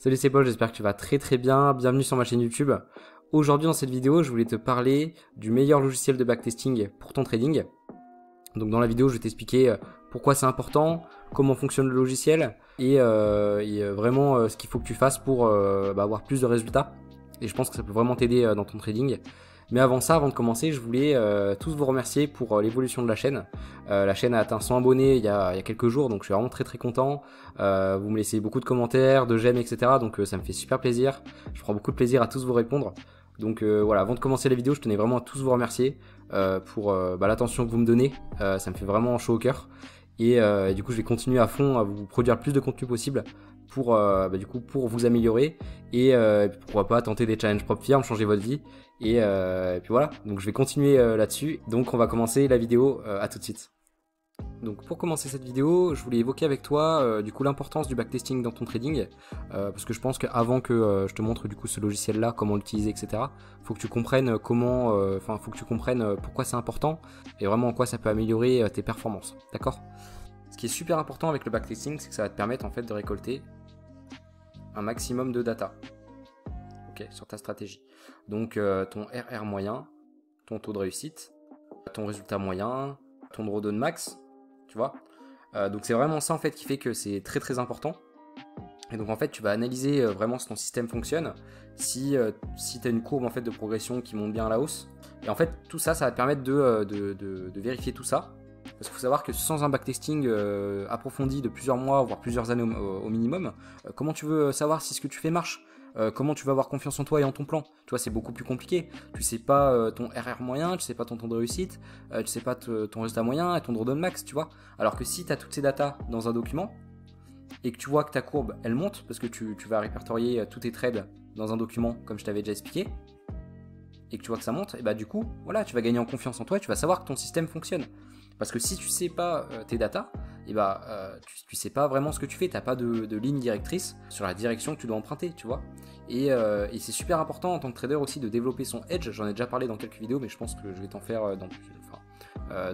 Salut, c'est Paul, j'espère que tu vas très bien. Bienvenue sur ma chaîne YouTube. Aujourd'hui dans cette vidéo, je voulais te parler du meilleur logiciel de backtesting pour ton trading. Donc dans la vidéo, je vais t'expliquer pourquoi c'est important, comment fonctionne le logiciel et vraiment ce qu'il faut que tu fasses pour avoir plus de résultats. Et je pense que ça peut vraiment t'aider dans ton trading. Mais avant ça, avant de commencer, je voulais tous vous remercier pour l'évolution de la chaîne. La chaîne a atteint 100 abonnés il y a quelques jours, donc je suis vraiment très content. Vous me laissez beaucoup de commentaires, de j'aime, etc. Donc ça me fait super plaisir. Je prends beaucoup de plaisir à tous vous répondre. Donc voilà, avant de commencer la vidéo, je tenais vraiment à tous vous remercier pour l'attention que vous me donnez. Ça me fait vraiment chaud au cœur. Et du coup, je vais continuer à fond à vous produire le plus de contenu possible pour vous améliorer et pourquoi pas tenter des challenges propres firmes, changer votre vie. Et puis voilà, donc je vais continuer là-dessus. Donc on va commencer la vidéo, à tout de suite. Donc pour commencer cette vidéo, je voulais évoquer avec toi du coup l'importance du backtesting dans ton trading, parce que je pense qu'avant que je te montre du coup ce logiciel-là, comment l'utiliser, etc. Faut que tu comprennes pourquoi c'est important et vraiment en quoi ça peut améliorer tes performances, d'accord? Ce qui est super important avec le backtesting, c'est que ça va te permettre en fait de récolter un maximum de data, ok, sur ta stratégie. Donc ton RR moyen, ton taux de réussite, ton résultat moyen, ton drawdown max, tu vois. Donc c'est vraiment ça en fait qui fait que c'est très important. Et donc en fait tu vas analyser vraiment si ton système fonctionne, si tu as une courbe en fait de progression qui monte bien à la hausse. Et en fait tout ça, ça va te permettre de vérifier tout ça. Parce qu'il faut savoir que sans un backtesting approfondi de plusieurs mois, voire plusieurs années au minimum, comment tu veux savoir si ce que tu fais marche? Comment tu vas avoir confiance en toi et en ton plan? Tu vois, c'est beaucoup plus compliqué. Tu sais pas ton RR moyen, tu sais pas ton taux de réussite, tu sais pas ton résultat moyen et ton drawdown max, tu vois. Alors que si tu as toutes ces datas dans un document et que tu vois que ta courbe elle monte parce que tu vas répertorier tous tes trades dans un document comme je t'avais déjà expliqué et que tu vois que ça monte, et bah du coup, voilà, tu vas gagner en confiance en toi et tu vas savoir que ton système fonctionne. Parce que si tu sais pas tes datas, et tu sais pas vraiment ce que tu fais, t'as pas de ligne directrice sur la direction que tu dois emprunter, tu vois. Et c'est super important en tant que trader aussi de développer son edge. J'en ai déjà parlé dans quelques vidéos, mais je pense que je vais t'en faire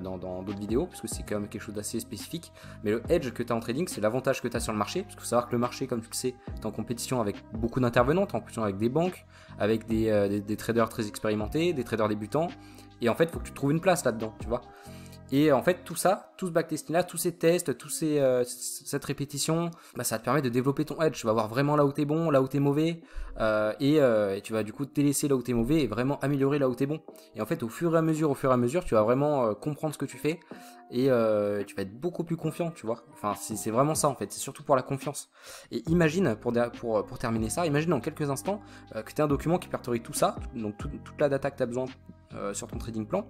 dans d'autres vidéos, parce que c'est quand même quelque chose d'assez spécifique. Mais le edge que tu as en trading, c'est l'avantage que tu as sur le marché, parce qu'il faut savoir que le marché, comme tu le sais, est en compétition avec beaucoup d'intervenants, en compétition avec des banques, avec des traders très expérimentés, des traders débutants, et en fait, il faut que tu trouves une place là-dedans, tu vois. Et en fait, tout ça, tout ce backtesting là, tous ces tests, cette répétition, ça va te permettre de développer ton edge. Tu vas voir vraiment là où t'es bon, là où t'es mauvais, et tu vas du coup te délaisser là où t'es mauvais et vraiment améliorer là où t'es bon. Et en fait, au fur et à mesure, tu vas vraiment comprendre ce que tu fais et tu vas être beaucoup plus confiant, tu vois. Enfin, c'est vraiment ça en fait, c'est surtout pour la confiance. Et imagine, pour terminer ça, imagine dans quelques instants que tu as un document qui répertorie tout ça, donc toute la data que tu as besoin sur ton trading plan,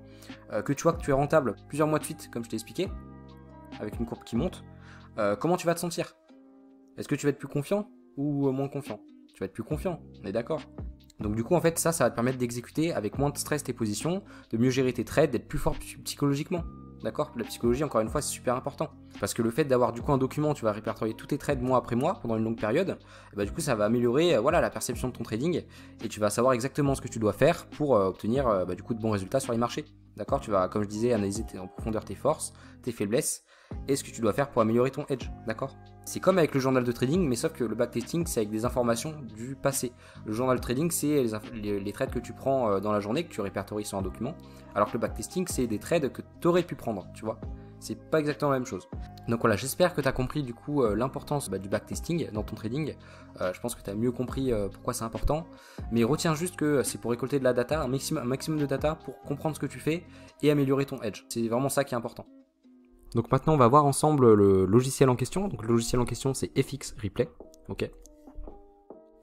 que tu vois que tu es rentable plusieurs mois de suite, comme je t'ai expliqué, avec une courbe qui monte. Comment tu vas te sentir? Est-ce que tu vas être plus confiant ou moins confiant? Tu vas être plus confiant, on est d'accord. Donc du coup en fait ça va te permettre d'exécuter avec moins de stress tes positions, de mieux gérer tes trades, d'être plus fort psychologiquement. D'accord? La psychologie, encore une fois, c'est super important. Parce que le fait d'avoir du coup un document où tu vas répertorier tous tes trades mois après mois pendant une longue période, et bah, du coup ça va améliorer la perception de ton trading et tu vas savoir exactement ce que tu dois faire pour obtenir du coup de bons résultats sur les marchés. D'accord? Tu vas, comme je disais, analyser en profondeur tes forces, tes faiblesses et ce que tu dois faire pour améliorer ton edge. D'accord? C'est comme avec le journal de trading, mais sauf que le backtesting, c'est avec des informations du passé. Le journal de trading, c'est les trades que tu prends dans la journée, que tu répertories sur un document. Alors que le backtesting, c'est des trades que tu aurais pu prendre, tu vois. C'est pas exactement la même chose. Donc voilà, j'espère que tu as compris du coup l'importance du backtesting dans ton trading. Je pense que tu as mieux compris pourquoi c'est important. Mais retiens juste que c'est pour récolter de la data, un maximum de data pour comprendre ce que tu fais et améliorer ton edge. C'est vraiment ça qui est important. Donc maintenant, on va voir ensemble le logiciel en question. Donc le logiciel en question, c'est FX Replay. Ok.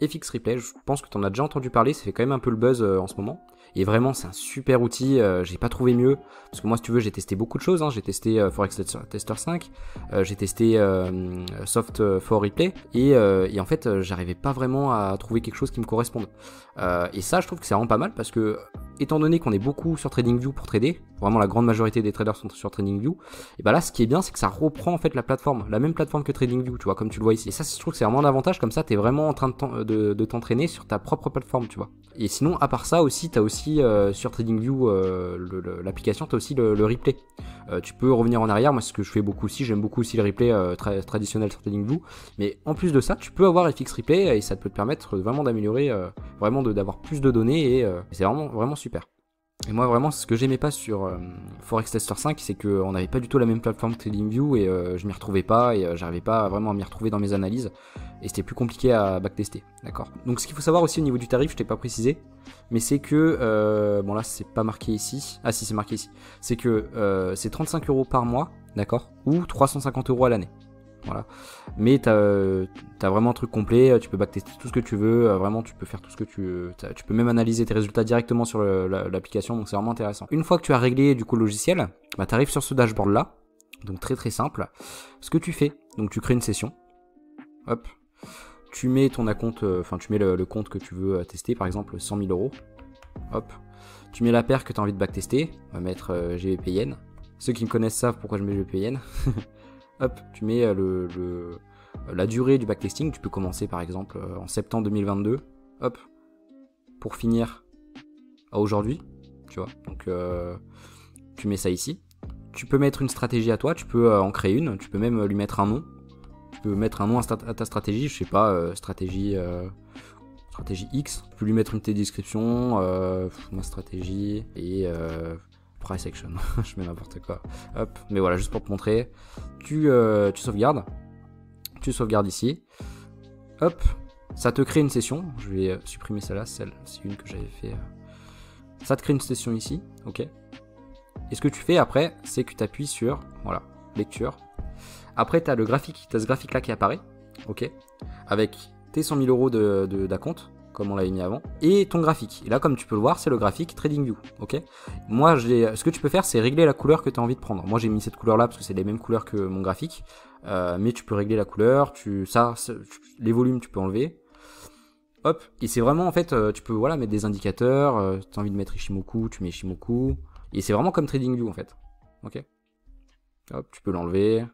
FX Replay, je pense que tu en as déjà entendu parler, ça fait quand même un peu le buzz en ce moment. Et vraiment, c'est un super outil, j'ai pas trouvé mieux. Parce que moi, si tu veux, j'ai testé beaucoup de choses. J'ai testé Forex Tester 5, j'ai testé Soft for Replay. Et en fait, j'arrivais pas vraiment à trouver quelque chose qui me corresponde. Et ça, je trouve que c'est vraiment pas mal parce que étant donné qu'on est beaucoup sur TradingView pour trader, vraiment la grande majorité des traders sont sur TradingView, et bah là ce qui est bien c'est que ça reprend en fait la plateforme, la même plateforme que TradingView, tu vois, comme tu le vois ici. Et ça je trouve que c'est vraiment un avantage, comme ça t'es vraiment en train de t'entraîner sur ta propre plateforme, tu vois. Et sinon à part ça aussi, t'as aussi sur TradingView l'application, t'as aussi le replay. Tu peux revenir en arrière, moi c'est ce que je fais beaucoup aussi, j'aime beaucoup aussi le replay traditionnel sur TradingView, mais en plus de ça tu peux avoir FX Replay et ça peut te permettre vraiment d'améliorer, vraiment d'avoir plus de données et c'est vraiment super. Et moi vraiment ce que j'aimais pas sur Forex Tester 5, c'est qu'on n'avait pas du tout la même plateforme que TradingView et je m'y retrouvais pas et j'arrivais pas vraiment à m'y retrouver dans mes analyses et c'était plus compliqué à backtester, d'accord. Donc ce qu'il faut savoir aussi au niveau du tarif, je t'ai pas précisé, mais c'est que, bon là c'est pas marqué ici, ah si c'est marqué ici, c'est que c'est 35 € par mois, d'accord, ou 350 € à l'année. Voilà. Mais t'as vraiment un truc complet, tu peux backtester tout ce que tu veux, vraiment tu peux faire tout ce que tu peux même analyser tes résultats directement sur l'application, donc c'est vraiment intéressant. Une fois que tu as réglé du coup le logiciel, bah, tu arrives sur ce dashboard là, donc très simple. Ce que tu fais, donc tu crées une session, hop, tu mets ton compte, enfin tu mets le compte que tu veux tester, par exemple 100 000 €, hop, tu mets la paire que tu as envie de backtester, on va mettre GBP-Yen. Ceux qui me connaissent savent pourquoi je mets GBP-Yen. Hop, tu mets la durée du backtesting, tu peux commencer par exemple en septembre 2022, hop, pour finir à aujourd'hui, tu vois, donc tu mets ça ici. Tu peux mettre une stratégie à toi, tu peux en créer une, tu peux même lui mettre un nom, tu peux mettre un nom à ta stratégie, je sais pas, stratégie X, tu peux lui mettre une petite description, ma stratégie, et price action, je mets n'importe quoi, hop, mais voilà, juste pour te montrer, tu sauvegardes, ici, hop, ça te crée une session, je vais supprimer celle-là, c'est une que j'avais fait, ça te crée une session ici, ok, et ce que tu fais après, c'est que tu appuies sur, voilà, lecture, après tu as ce graphique là qui apparaît, ok, avec tes 100 000 € d'acompte, comme on l'avait mis avant, et ton graphique. Et là, comme tu peux le voir, c'est le graphique TradingView, ok. Moi, ce que tu peux faire, c'est régler la couleur que tu as envie de prendre. Moi, j'ai mis cette couleur-là parce que c'est les mêmes couleurs que mon graphique, mais tu peux régler la couleur, les volumes, tu peux enlever. Hop, et c'est vraiment, en fait, tu peux voilà, mettre des indicateurs, tu as envie de mettre Ishimoku, tu mets Ishimoku, et c'est vraiment comme TradingView, en fait, ok. Hop, tu peux l'enlever,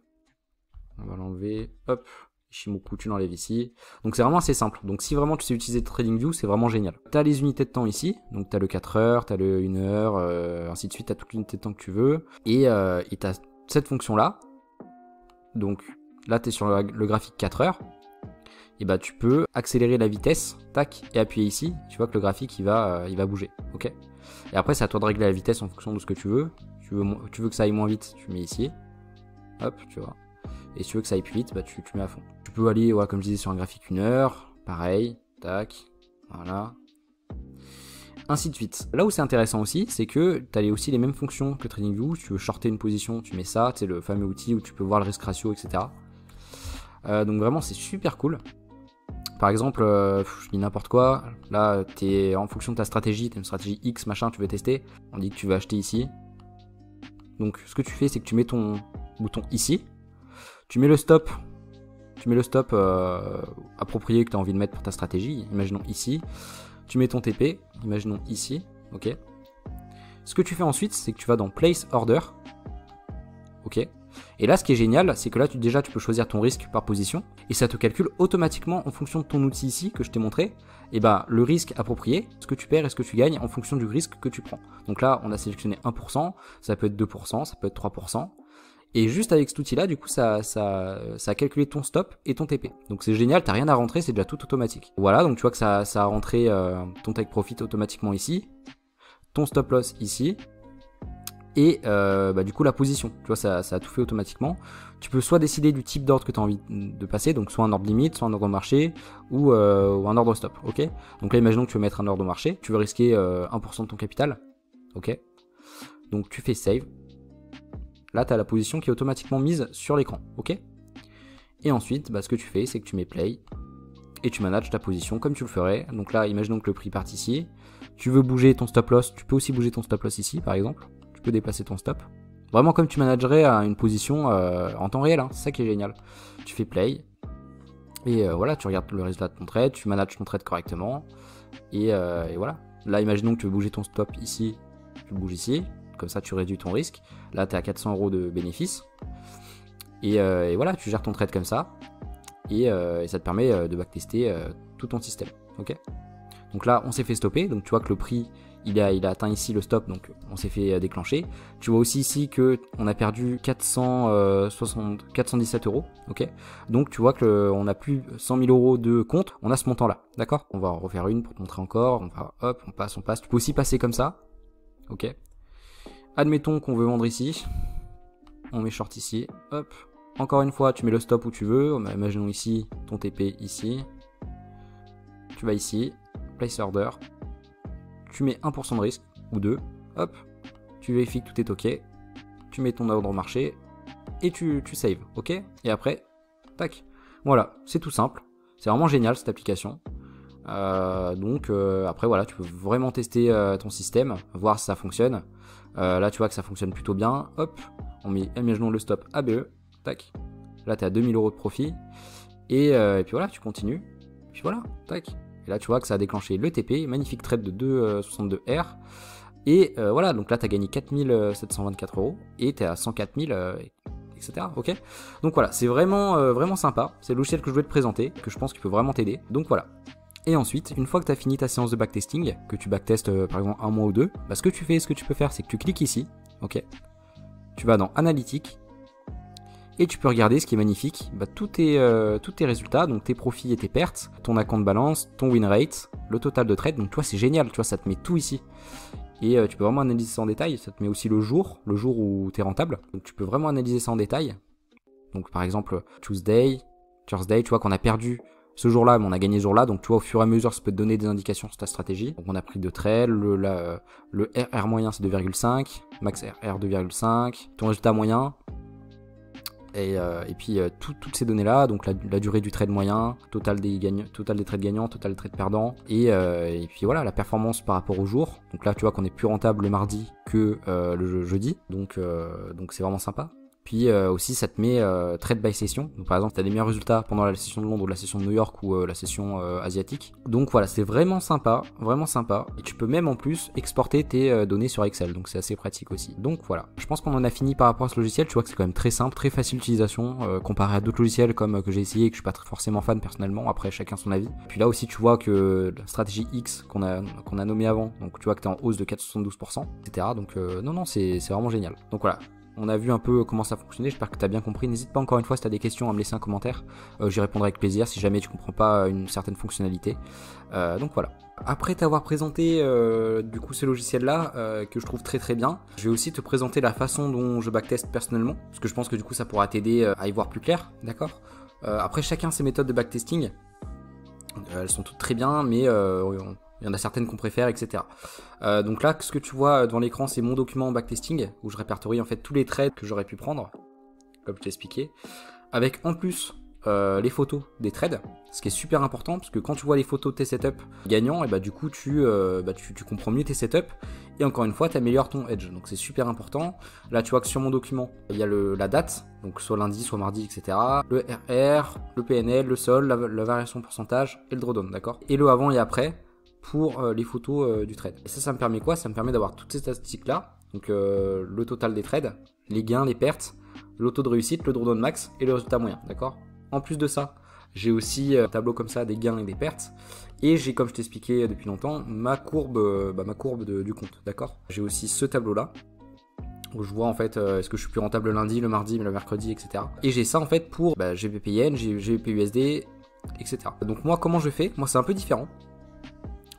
on va l'enlever, hop. Ishimoku, tu l'enlèves ici. Donc c'est vraiment assez simple. Donc si vraiment tu sais utiliser TradingView, c'est vraiment génial. Tu as les unités de temps ici. Donc tu as le 4 heures, tu as le 1 heure, ainsi de suite. Tu as toutes les unités de temps que tu veux. Et tu as cette fonction-là. Donc là, tu es sur le graphique 4 heures. Et bah tu peux accélérer la vitesse, tac, et appuyer ici. Tu vois que le graphique, il va bouger. Ok. Et après, c'est à toi de régler la vitesse en fonction de ce que tu veux. Tu veux que ça aille moins vite, tu mets ici. Hop, tu vois. Et si tu veux que ça aille plus vite, bah tu mets à fond. Tu peux aller, ouais, comme je disais, sur un graphique 1 heure, pareil, tac, voilà. Ainsi de suite. Là où c'est intéressant aussi, c'est que tu as aussi les mêmes fonctions que TradingView. Si tu veux shorter une position, tu mets ça, c'est le fameux outil où tu peux voir le risk ratio, etc. Donc vraiment, c'est super cool. Par exemple, je dis n'importe quoi, là, t'es en fonction de ta stratégie, t'as une stratégie X, machin, tu veux tester, on dit que tu veux acheter ici. Donc ce que tu fais, c'est que tu mets ton bouton ici. Tu mets le stop approprié que tu as envie de mettre pour ta stratégie, imaginons ici. Tu mets ton TP, imaginons ici, ok. Ce que tu fais ensuite, c'est que tu vas dans Place Order, ok. Et là, ce qui est génial, c'est que là, tu peux choisir ton risque par position, et ça te calcule automatiquement en fonction de ton outil ici, que je t'ai montré, et bah, le risque approprié, ce que tu perds et ce que tu gagnes en fonction du risque que tu prends. Donc là, on a sélectionné 1%, ça peut être 2%, ça peut être 3%. Et juste avec cet outil-là, du coup, ça a calculé ton stop et ton TP. Donc c'est génial, t'as rien à rentrer, c'est déjà tout automatique. Voilà, donc tu vois que ça a rentré ton take profit automatiquement ici, ton stop loss ici, et du coup la position. Tu vois, ça a tout fait automatiquement. Tu peux soit décider du type d'ordre que tu as envie de passer, donc soit un ordre limite, soit un ordre marché, ou un ordre stop, ok. Donc là, imaginons que tu veux mettre un ordre marché, tu veux risquer 1% de ton capital, ok. Donc tu fais save. Là, tu as la position qui est automatiquement mise sur l'écran, ok. Et ensuite, ce que tu fais, c'est que tu mets play et tu manages ta position comme tu le ferais. Donc là, imaginons que le prix part ici. Tu veux bouger ton stop loss, tu peux aussi bouger ton stop loss ici, par exemple. Tu peux déplacer ton stop. Vraiment comme tu managerais une position en temps réel, hein. C'est ça qui est génial. Tu fais play et voilà, tu regardes le résultat de ton trade, tu manages ton trade correctement et voilà. Là, imaginons que tu veux bouger ton stop ici, tu le bouges ici, comme ça tu réduis ton risque. Là, tu es à 400 € de bénéfice. Et voilà, tu gères ton trade comme ça. Et ça te permet de backtester tout ton système. Ok. Donc là, on s'est fait stopper. Donc tu vois que le prix, il a atteint ici le stop. Donc on s'est fait déclencher. Tu vois aussi ici qu'on a perdu 417 €. Ok. Donc tu vois qu'on a plus 100 000 € de compte. On a ce montant-là. D'accord. On va en refaire une pour te montrer encore. On va, hop, on passe. Tu peux aussi passer comme ça. Ok. Admettons qu'on veut vendre ici. On met short ici. Hop. Encore une fois, tu mets le stop où tu veux. Imaginons ici, ton TP ici. Tu vas ici, place order. Tu mets 1% de risque, ou 2. Hop, tu vérifies que tout est ok. Tu mets ton ordre au marché. Et tu saves, ok. Et après, tac. Voilà, c'est tout simple. C'est vraiment génial cette application. Après, voilà, tu peux vraiment tester ton système, voir si ça fonctionne. Là, tu vois que ça fonctionne plutôt bien. Hop, on met, imaginons le stop ABE. Tac. Là, tu es à 2000 € de profit. Et puis voilà, tu continues. Et puis voilà, tac. Et là, tu vois que ça a déclenché le TP. Magnifique trade de 2,62 R. Et voilà, donc là, tu as gagné 4724 €. Et tu es à 104 000, etc. Ok. Donc voilà, c'est vraiment, vraiment sympa. C'est le logiciel que je voulais te présenter, que je pense qu'il peut vraiment t'aider. Donc voilà. Et ensuite, une fois que tu as fini ta séance de backtesting, que tu backtestes par exemple 1 mois ou 2, bah, ce que tu peux faire, c'est que tu cliques ici. Ok. Tu vas dans Analytics. Et tu peux regarder ce qui est magnifique, bah, tous tes résultats, donc tes profits et tes pertes, ton account balance, ton win rate, le total de trade. Donc toi c'est génial, tu vois, ça te met tout ici. Et tu peux vraiment analyser ça en détail, ça te met aussi le jour où tu es rentable. Donc tu peux vraiment analyser ça en détail. Donc par exemple Tuesday, tu vois qu'on a perdu ce jour-là, mais on a gagné ce jour-là. Donc tu vois, au fur et à mesure, ça peut te donner des indications sur ta stratégie. Donc on a pris 2 trades, le RR moyen c'est 2,5, max RR 2,5, ton résultat moyen. Et puis toutes ces données là, donc la durée du trade moyen, total des trades gagnants, total des trades perdants, et puis voilà la performance par rapport au jour. Donc là tu vois qu'on est plus rentable le mardi que le jeudi, donc c'est vraiment sympa. Puis aussi ça te met trade by session. Donc par exemple tu as des meilleurs résultats pendant la session de Londres ou la session de New York ou la session asiatique. Donc voilà, c'est vraiment sympa. Et tu peux même en plus exporter tes données sur Excel. Donc c'est assez pratique aussi. Donc voilà, je pense qu'on en a fini par rapport à ce logiciel. Tu vois que c'est quand même très simple, très facile d'utilisation comparé à d'autres logiciels comme que j'ai essayé et que je suis pas forcément fan personnellement. Après chacun son avis. Puis là aussi tu vois que la stratégie X qu'on a nommé avant, donc tu vois que tu es en hausse de 4,72%, etc. Donc non, c'est vraiment génial. Donc voilà. On a vu un peu comment ça fonctionnait, j'espère que tu as bien compris. N'hésite pas encore une fois si tu as des questions à me laisser un commentaire. J'y répondrai avec plaisir si jamais tu comprends pas une certaine fonctionnalité. Donc voilà. Après t'avoir présenté du coup ce logiciel là que je trouve très très bien, je vais aussi te présenter la façon dont je backteste personnellement. Parce que je pense que du coup ça pourra t'aider à y voir plus clair, d'accord. Après chacun ses méthodes de backtesting. Elles sont toutes très bien, mais il y en a certaines qu'on préfère, etc. Donc là, ce que tu vois devant l'écran, c'est mon document en backtesting, où je répertorie en fait tous les trades que j'aurais pu prendre, comme je t'ai expliqué, avec en plus les photos des trades, ce qui est super important, parce que quand tu vois les photos de tes setups gagnants, et bah du coup tu comprends mieux tes setups, et encore une fois, tu améliores ton edge, donc c'est super important. Là, tu vois que sur mon document, il y a la date, donc soit lundi, soit mardi, etc. Le RR, le PNL, le sol, la variation pourcentage, et le drawdown, d'accord. Et le avant et après, pour les photos du trade. Et ça me permet quoi? Ça me permet d'avoir toutes ces statistiques là, donc le total des trades, les gains, les pertes, le taux de réussite, le drawdown max et le résultat moyen, d'accord. En plus de ça, j'ai aussi un tableau comme ça des gains et des pertes, et j'ai, comme je t'expliquais depuis longtemps, ma courbe du compte, d'accord. J'ai aussi ce tableau là où je vois en fait est-ce que je suis plus rentable le lundi, le mardi, le mercredi, etc. Et j'ai ça en fait pour GBP-Yen, GBP-USD, etc. Donc moi, comment je fais? Moi, c'est un peu différent.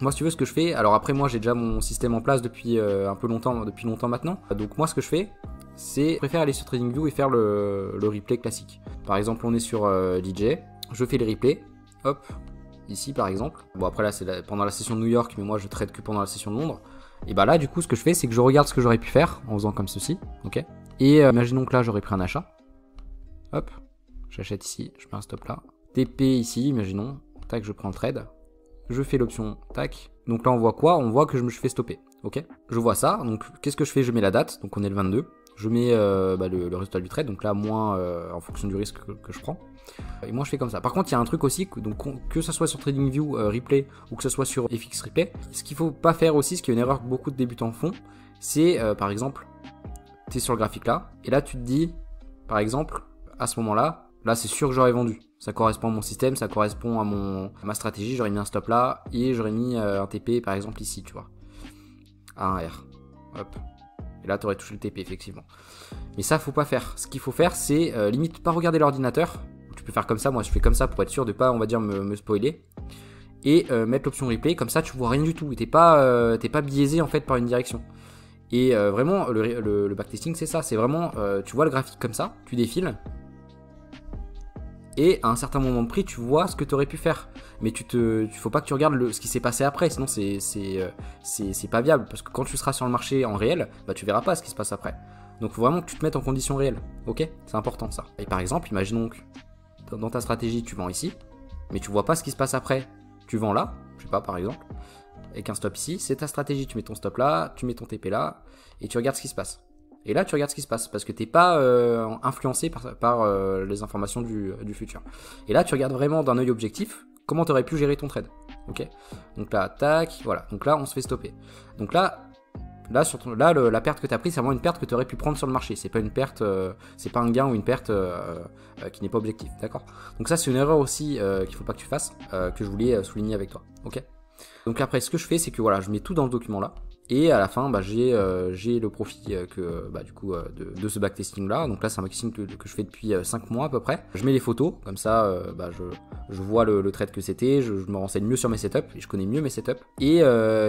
Moi, si tu veux, ce que je fais, alors après moi j'ai déjà mon système en place depuis depuis longtemps maintenant. Donc moi, ce que je fais, c'est je préfère aller sur TradingView et faire le replay classique. Par exemple, on est sur DJ, je fais le replay, hop, ici par exemple. Bon après là c'est pendant la session de New York, mais moi je trade que pendant la session de Londres. Et bah là du coup ce que je fais, c'est que je regarde ce que j'aurais pu faire en faisant comme ceci, ok. Et imaginons que là j'aurais pris un achat, hop, j'achète ici, je mets un stop là. TP ici, imaginons, tac, je prends le trade. Je fais l'option, tac. Donc là, on voit quoi? On voit que je me suis fait stopper, ok? Je vois ça, donc qu'est-ce que je fais? Je mets la date, donc on est le 22. je mets le résultat du trade, donc là moins en fonction du risque que je prends. Et moi je fais comme ça. Par contre il y a un truc aussi, que ce soit sur TradingView Replay ou que ce soit sur FX Replay, ce qu'il faut pas faire aussi, ce qui est une erreur que beaucoup de débutants font, c'est par exemple, tu es sur le graphique là, et là tu te dis, par exemple, à ce moment-là, là c'est sûr que j'aurais vendu. Ça correspond à mon système, ça correspond à ma stratégie, j'aurais mis un stop là, et j'aurais mis un TP par exemple ici, tu vois. À un R. Hop. Et là tu aurais touché le TP effectivement. Mais ça faut pas faire. Ce qu'il faut faire c'est limite pas regarder l'ordinateur. Tu peux faire comme ça, moi je fais comme ça pour être sûr de pas, on va dire, me spoiler. Et mettre l'option replay, comme ça tu vois rien du tout. Et t'es pas biaisé en fait par une direction. Et vraiment le backtesting c'est ça, c'est vraiment tu vois le graphique comme ça, tu défiles. Et à un certain moment de prix, tu vois ce que tu aurais pu faire. Mais faut pas que tu regardes ce qui s'est passé après, sinon c'est pas viable. Parce que quand tu seras sur le marché en réel, bah tu verras pas ce qui se passe après. Donc il faut vraiment que tu te mettes en conditions réelles. Ok? C'est important ça. Et par exemple, imaginons que dans ta stratégie, tu vends ici, mais tu vois pas ce qui se passe après. Tu vends là, je sais pas par exemple, avec un stop ici, c'est ta stratégie. Tu mets ton stop là, tu mets ton TP là, et tu regardes ce qui se passe. Et là, tu regardes ce qui se passe parce que t'es pas influencé par les informations du futur. Et là, tu regardes vraiment d'un œil objectif comment tu aurais pu gérer ton trade. Ok. Donc là, tac, voilà. Donc là, on se fait stopper. Donc là, la perte que tu as prise, c'est vraiment une perte que tu aurais pu prendre sur le marché. C'est pas une perte, c'est pas un gain ou une perte qui n'est pas objectif. D'accord. Donc ça, c'est une erreur aussi qu'il faut pas que tu fasses, que je voulais souligner avec toi. Ok. Donc après, ce que je fais, c'est que voilà, je mets tout dans ce document là. Et à la fin, j'ai le profit de ce backtesting là. Donc là, c'est un backtesting que je fais depuis 5 mois à peu près. Je mets les photos, comme ça, je vois le trade que c'était, je me renseigne mieux sur mes setups, et je connais mieux mes setups. Et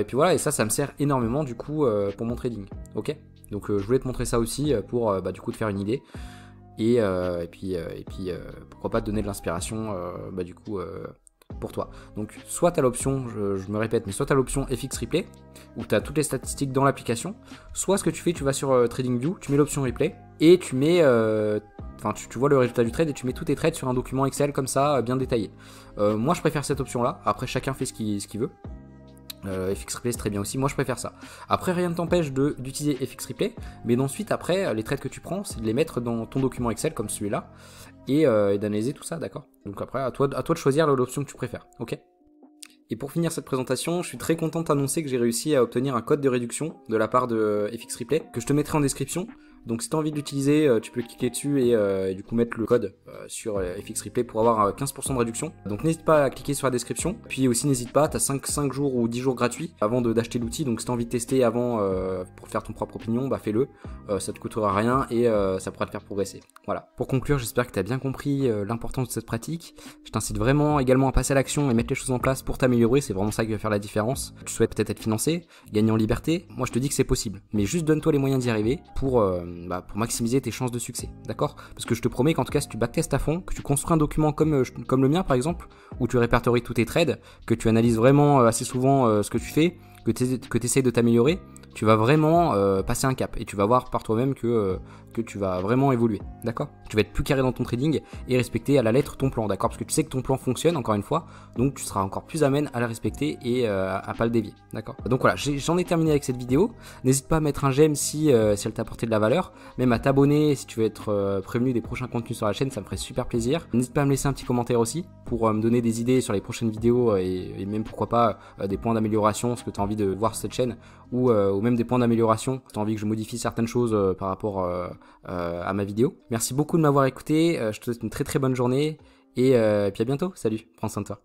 puis voilà, et ça me sert énormément du coup pour mon trading. Ok. Donc je voulais te montrer ça aussi pour du coup te faire une idée. Et puis pourquoi pas te donner de l'inspiration pour toi. Donc soit tu as l'option, je me répète, mais soit tu as l'option FX Replay, où tu as toutes les statistiques dans l'application, soit ce que tu fais, tu vas sur TradingView, tu mets l'option Replay, et tu mets, tu vois le résultat du trade, et tu mets tous tes trades sur un document Excel comme ça, bien détaillé. Moi je préfère cette option-là, après chacun fait ce qu'il veut. FX Replay c'est très bien aussi, moi je préfère ça. Après rien ne t'empêche d'utiliser FX Replay, mais ensuite après les trades que tu prends c'est de les mettre dans ton document Excel comme celui-là et d'analyser tout ça, d'accord. Donc après à toi de choisir l'option que tu préfères, ok. Et pour finir cette présentation, je suis très content de t'annoncer que j'ai réussi à obtenir un code de réduction de la part de FX Replay que je te mettrai en description. Donc si tu as envie de l'utiliser, tu peux cliquer dessus et du coup mettre le code sur FX Replay pour avoir 15% de réduction. Donc n'hésite pas à cliquer sur la description. Puis aussi n'hésite pas, tu as 5 jours ou 10 jours gratuits avant d'acheter l'outil. Donc si tu as envie de tester avant pour faire ton propre opinion, bah fais-le. Ça te coûtera rien et ça pourra te faire progresser. Voilà. Pour conclure, j'espère que tu as bien compris l'importance de cette pratique. Je t'incite vraiment également à passer à l'action et mettre les choses en place pour t'améliorer. C'est vraiment ça qui va faire la différence. Tu souhaites peut-être être financé, gagner en liberté. Moi je te dis que c'est possible. Mais juste donne-toi les moyens d'y arriver pour maximiser tes chances de succès, d'accord? Parce que je te promets qu'en tout cas, si tu backtestes à fond, que tu construis un document comme le mien par exemple, où tu répertories tous tes trades, que tu analyses vraiment assez souvent ce que tu fais, que tu essayes de t'améliorer, tu vas vraiment passer un cap et tu vas voir par toi-même que tu vas vraiment évoluer, d'accord? Tu vas être plus carré dans ton trading et respecter à la lettre ton plan, d'accord? Parce que tu sais que ton plan fonctionne, encore une fois, donc tu seras encore plus amène à le respecter et à pas le dévier, d'accord? Donc voilà, j'en ai terminé avec cette vidéo. N'hésite pas à mettre un j'aime si elle t'a apporté de la valeur, même à t'abonner si tu veux être prévenu des prochains contenus sur la chaîne, ça me ferait super plaisir. N'hésite pas à me laisser un petit commentaire aussi pour me donner des idées sur les prochaines vidéos et même pourquoi pas des points d'amélioration, ce que tu as envie de voir sur cette chaîne ou même des points d'amélioration, si tu as envie que je modifie certaines choses par rapport à ma vidéo. Merci beaucoup de m'avoir écouté, je te souhaite une très très bonne journée et puis à bientôt, salut, prends soin de toi.